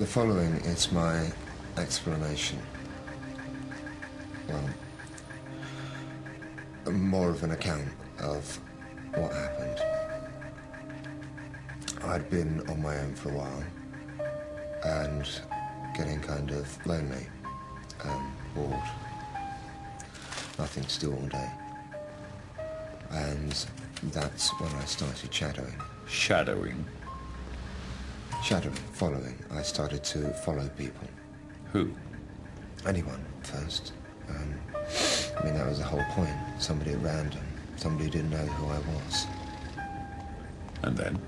following is my explanation. Well, more of an account of what happened. I'd been on my own for a while and getting kind of lonely and bored. Nothing to do all day. And that's when I started shadowing. Shadowing? Shadowing, following. I started to follow people. Who? Anyone, first. I mean, that was the whole point. Somebody at random. Somebody who didn't know who I was. And then?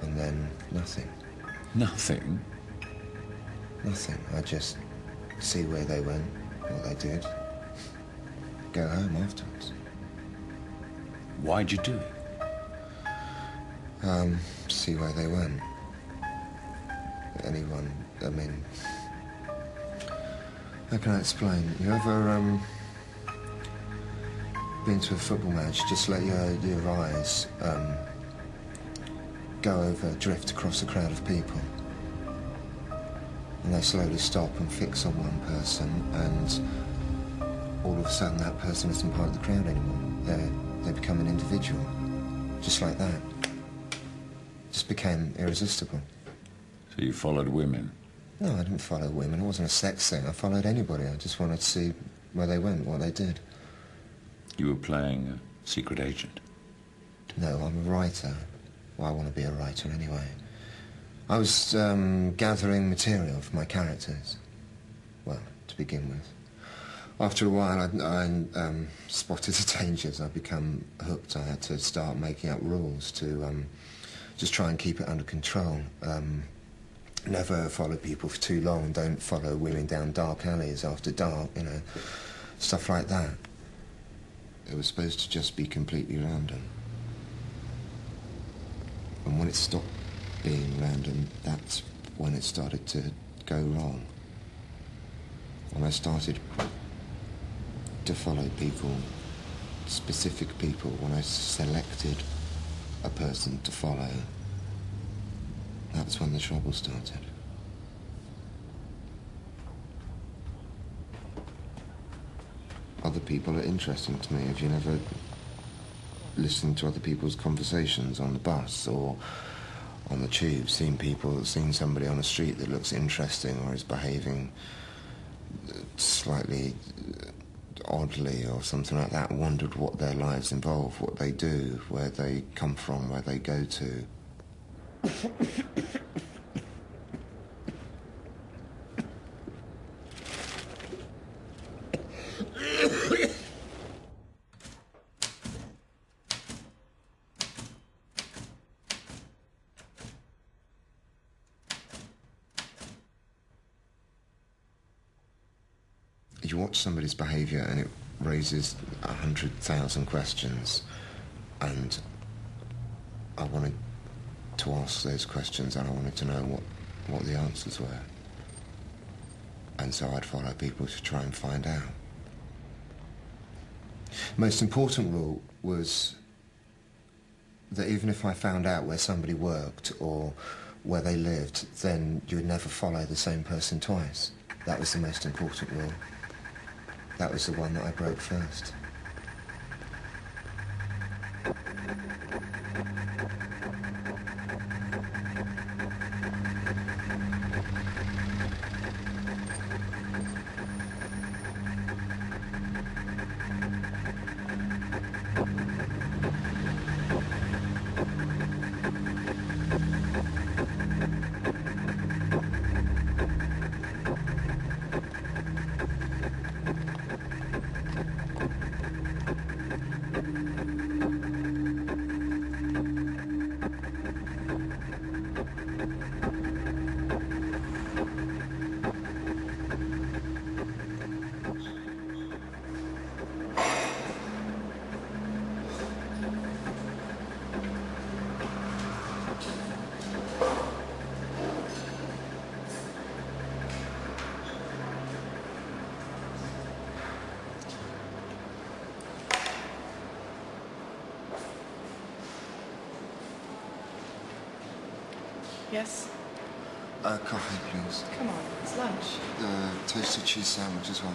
And then nothing. Nothing? Nothing. I just see where they went, what they did. Go home afterwards. Why'd you do it? See where they went. Anyone, I mean... How can I explain? You ever, been to a football match, just let your eyes, go over, drift across a crowd of people. And they slowly stop and fix on one person, and all of a sudden that person isn't part of the crowd anymore. They become an individual, just like that. Just became irresistible. So you followed women? No, I didn't follow women. It wasn't a sex thing. I followed anybody. I just wanted to see where they went, what they did. You were playing a secret agent? No, I'm a writer. Well, I want to be a writer anyway. I was gathering material for my characters. Well, to begin with. After a while, I spotted the dangers. I'd become hooked. I had to start making up rules to just try and keep it under control. Never follow people for too long. Don't follow women down dark alleys after dark, you know. Stuff like that. It was supposed to just be completely random. And when it stopped being random, that's when it started to go wrong. When I started to follow people, specific people, when I selected a person to follow, that's when the trouble started. Other people are interesting to me. Have you never listened to other people's conversations on the bus or on the tube, seen somebody on the street that looks interesting or is behaving slightly oddly or something like that, wondered what their lives involve, what they do, where they come from, where they go to? You watch somebody's behaviour and it raises 100,000 questions, and I wanted to ask those questions and I wanted to know what the answers were. And so I'd follow people to try and find out. Most important rule was that even if I found out where somebody worked or where they lived, then you would never follow the same person twice. That was the most important rule. That was the one that I broke first. Yes? Coffee, please. Come on, it's lunch. Toasted cheese sandwich as well.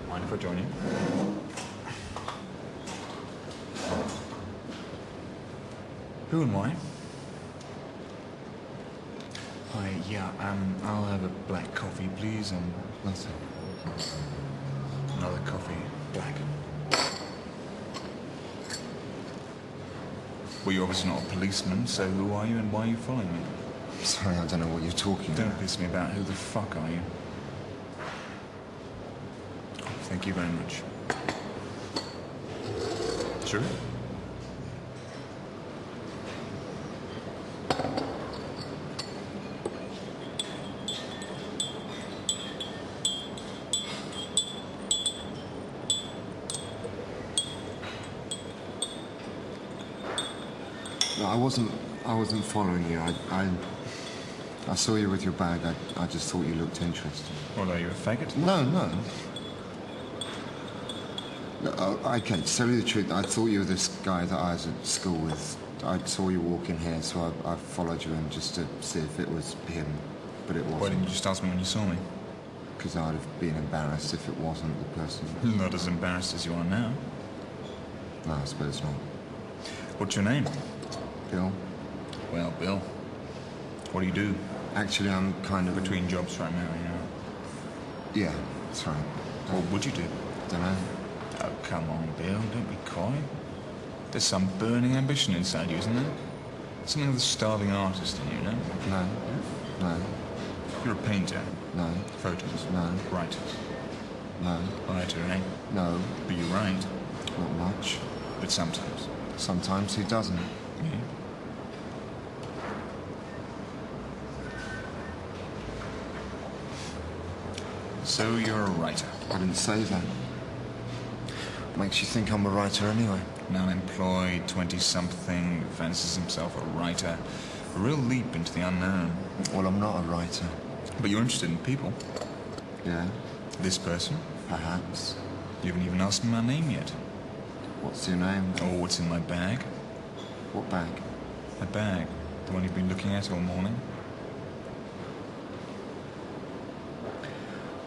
Mind if I join you? Who and why? Hi, yeah, I'll have a black coffee, please, and Nothing. another coffee, black. Well, you're obviously not a policeman, so who are you and why are you following me? Sorry, I don't know what you're talking Don't about. piss me about. Who the fuck are you? Thank you very much. Sure. No, I wasn't following you. I saw you with your bag. I just thought you looked interesting. What, are you a faggot? No. No, okay, to tell you the truth, I thought you were this guy that I was at school with. I saw you walking here, so I followed you in just to see if it was him, but it Why wasn't. didn't you just ask me when you saw me? Because I'd have been embarrassed if it wasn't the person. Not as embarrassed as you are now. No, I suppose not. What's your name? Bill? Well, Bill. What do you do? Actually, I'm kind of... Between jobs right now, you know. Yeah, that's right. What would you do? Don't know. Oh, come on, Bill. Don't be coy. There's some burning ambition inside you, isn't there? Something of the starving artist in you, no? No. You're a painter. No. Photos. No. Writer. No. Writer, eh? No. But you write. Not much. But sometimes. Sometimes he doesn't. Yeah. So you're a writer. I didn't say that. Makes you think I'm a writer anyway. An unemployed 20-something fancies himself a writer. A real leap into the unknown. Well, I'm not a writer. But you're interested in people. Yeah, This person. perhaps. You haven't even asked me my name yet. What's your name? Or what's in my bag. What bag? My bag. The one you've been looking at all morning.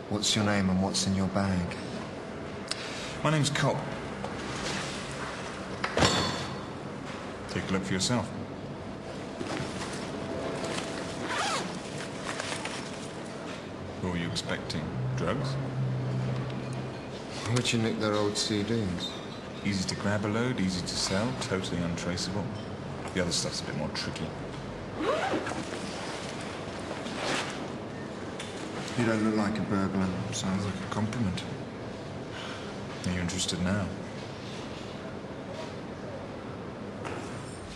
What's your name and what's in your bag? My name's Cobb. Take a look for yourself. What were you expecting? Drugs? Where'd you nick their old CDs? Easy to grab a load, easy to sell, totally untraceable. The other stuff's a bit more tricky. You don't look like a burglar. Sounds like a compliment. Are you interested now?